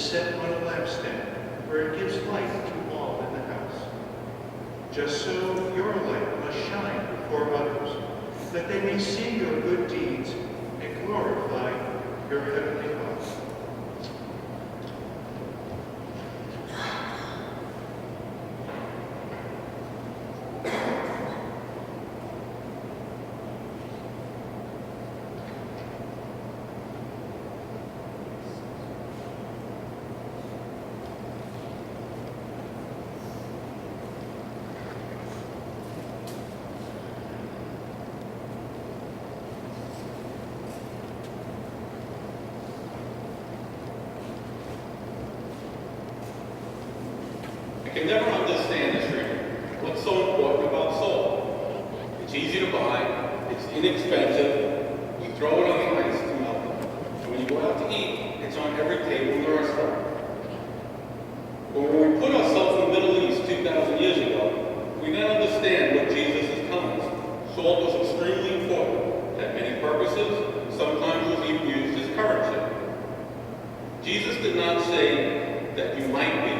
set on a lampstand where it gives light to all in the house. Just so your light must shine before others, that they may see your good deeds and glorify your heavenly Father. I can never understand this reading. What's so important about salt? It's easy to buy, it's inexpensive, you throw it on the ice to melt it. And when you go out to eat, it's on every table in the restaurant. But when we put ourselves in the Middle East 2,000 years ago, we then understand what Jesus is telling us. Salt was extremely important, had many purposes, sometimes was even used as currency. Jesus did not say that you might be,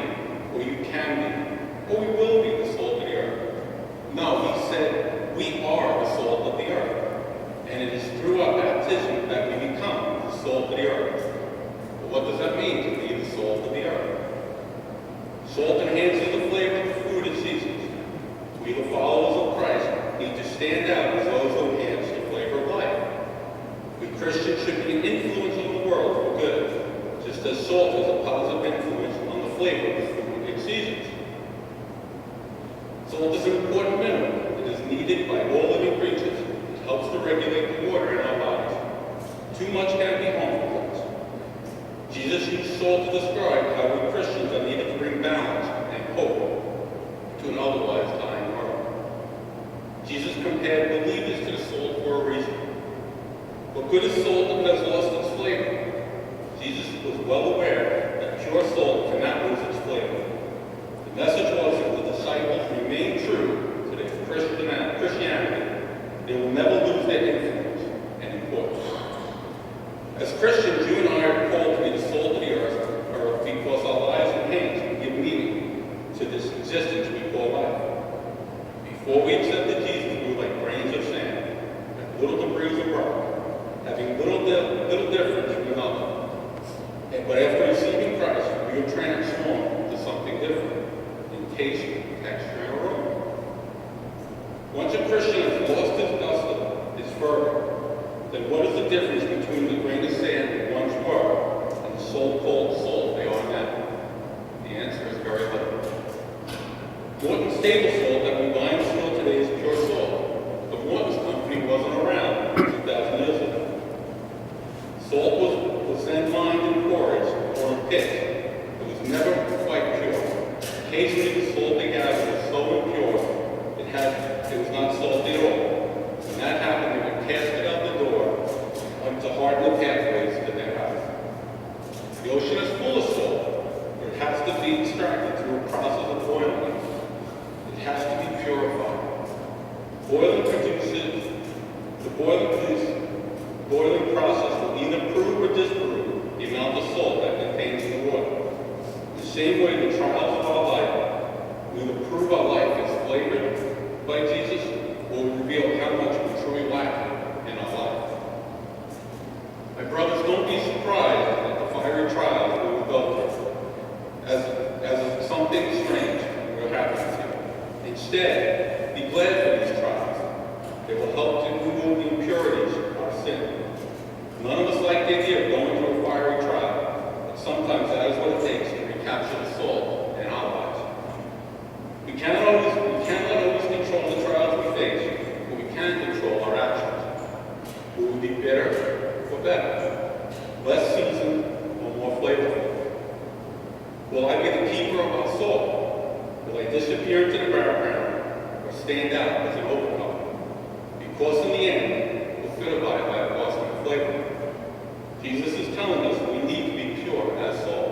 or you can be, or we will be the salt of the earth. No, he said we are the salt of the earth. And it is through our baptism that we become the salt of the earth. But what does that mean to be the salt of the earth? Salt enhances the flavor of the food it seasons. We, the followers of Christ, need to stand out as those who enhance the flavor of life. We Christians should be an influence on the world for good, just as salt is a positive influence on the flavor of the food seasons. Salt is an important mineral. It is needed by all living creatures. It helps to regulate the water in our bodies. Too much can be harmful to us. Jesus used salt to describe how we Christians are needed to bring balance and hope to an otherwise dying world. Jesus compared believers to the salt for a reason. What good is salt if it has lost its flavor? Jesus was well aware that pure salt cannot lose its flavor. The message was that the disciples remain true to their Christianity. They will never lose their influence and importance. As Christians, you and I are called to be the salt of the earth because our lives and hands give meaning to this existence we call life. Before we accepted Jesus, we were like grains of sand, like little debris of rock, having little difference from another. But after receiving Christ, we were transformed to something different. Taste, texture, and aroma. Once a Christian has lost his gusto, his fervor, then what is the difference between the grain of sand they once were and the so-called salt they are now? The answer is very little. Morton's table salt that we buy in the store today is pure salt. The Morton's company wasn't around 2,000 years ago. Salt was then mined in quarries or in pits. It was never quite pure. Occasionally, the salt they gathered was so impure, it was not salty at all. When that happened, they would cast it out the door to harden the pathways to their house. The ocean is full of salt, but it has to be extracted through a process of boiling. It has to be purified. The boiling process will either prove or disprove the amount of salt that contains in the water. The same way the trials of our life will either prove our life is flavored by Jesus or will reveal how much we truly lack in our life. My brothers, don't be surprised at the fiery trials we will go through as something strange will happen to you. Instead, be glad for these trials. They will help to remove the impurities of our sin. None of us like the idea of going through a fiery trial, but sometimes that is what it takes to recapture the salt in our lives. We cannot always control the trials we face, but we can control our actions. We will be bitter or better, less seasoned or more flavorful. Will I be the keeper of our soul? Will I disappear into the background or stand out as an overcomer? Because in the end, we'll fit by a loss in flavor. Jesus is telling us we need to be pure as salt.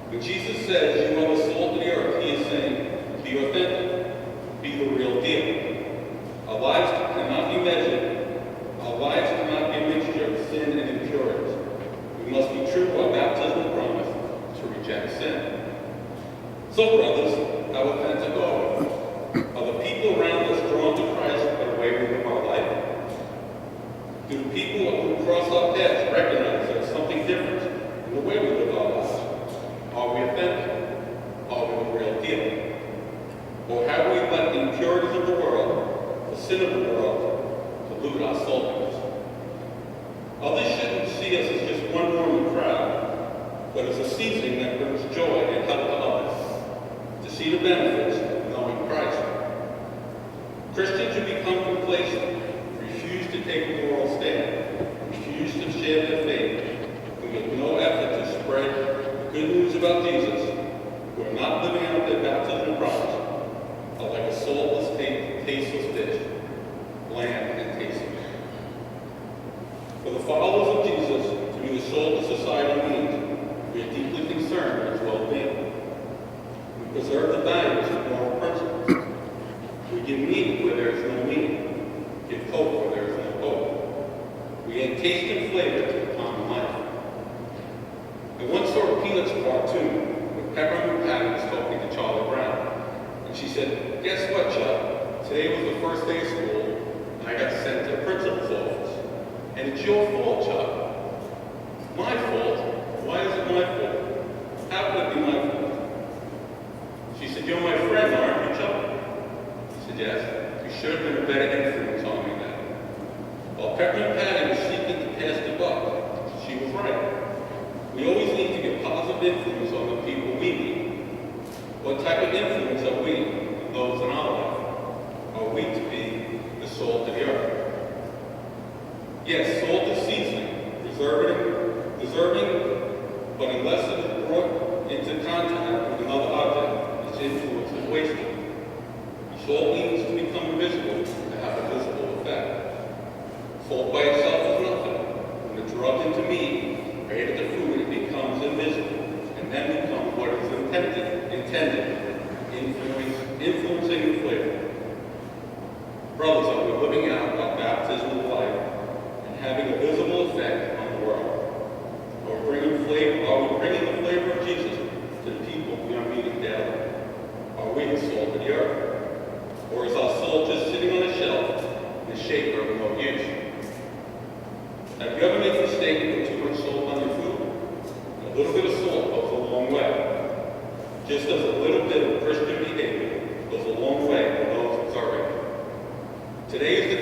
When Jesus says you are the salt of the earth, he is saying, be authentic, be the real deal. Our lives cannot be measured. Our lives cannot be a mixture of sin and impurities. We must be true to our baptismal promise So, brothers, how authentic are we? Are the people around us drawn to Christ by the way we live our life? Do the people who cross our paths recognize there's something different in the way we live our lives? Are we authentic? Are we the real deal? Or have we let the impurities of the world, the sin of the world, pollute our saltiness? Others shouldn't see us as just one more in the crowd, but as a seasoning that brings joy and help to others, to see the benefits of knowing Christ. Christians who become complacent, refuse to take a moral stand, refuse to share their faith, who make no effort to spread the good news about Jesus, who are not living out their baptismal promise, are like a saltless, tasteless dish, bland and tasteless. For the followers of Jesus to be the salt of society means we are deeply concerned with its well-being. We preserve the values and moral principles. We give meaning where there is no meaning. Give hope where there is no hope. We add taste and flavor to the common life. I once saw a Peanuts cartoon where Peppermint Patty was talking to Charlie Brown. And she said, "Guess what, Chuck? Today was the first day of school, and I got sent to the principal's office. And it's your fault, Chuck." "My fault? Why is it my fault? How could it be my fault?" She said, "You're my friend, aren't you, Chuck?" I said, "Yes. You should have been a better influence on me then." While Peppermint Patty was seeking to pass the buck, she was right. We always need to get positive influence on the people we meet. What type of influence are we on those in our life? Are we to be the salt of the earth? Yes, salt is seasoning, deserving, but unless it is brought into contact with another object, its influence is wasted. Salt needs to become invisible to have a visible effect. Salt by itself is nothing. When it's rubbed into meat, or added to food, it becomes invisible, and then becomes what is intended, influencing the flavor. Brothers, are we living out our baptismal life and having a visible effect on the world? Are we bringing the flavor of Jesus to the people we are meeting daily? Are we the salt of the earth? Or is our salt just sitting on a shelf in a shaker of no use? Have you ever made the mistake of putting too much salt on your food? A little bit of salt goes a long way. Just as a little bit of Christian behavior goes a long way for those observing. Today is the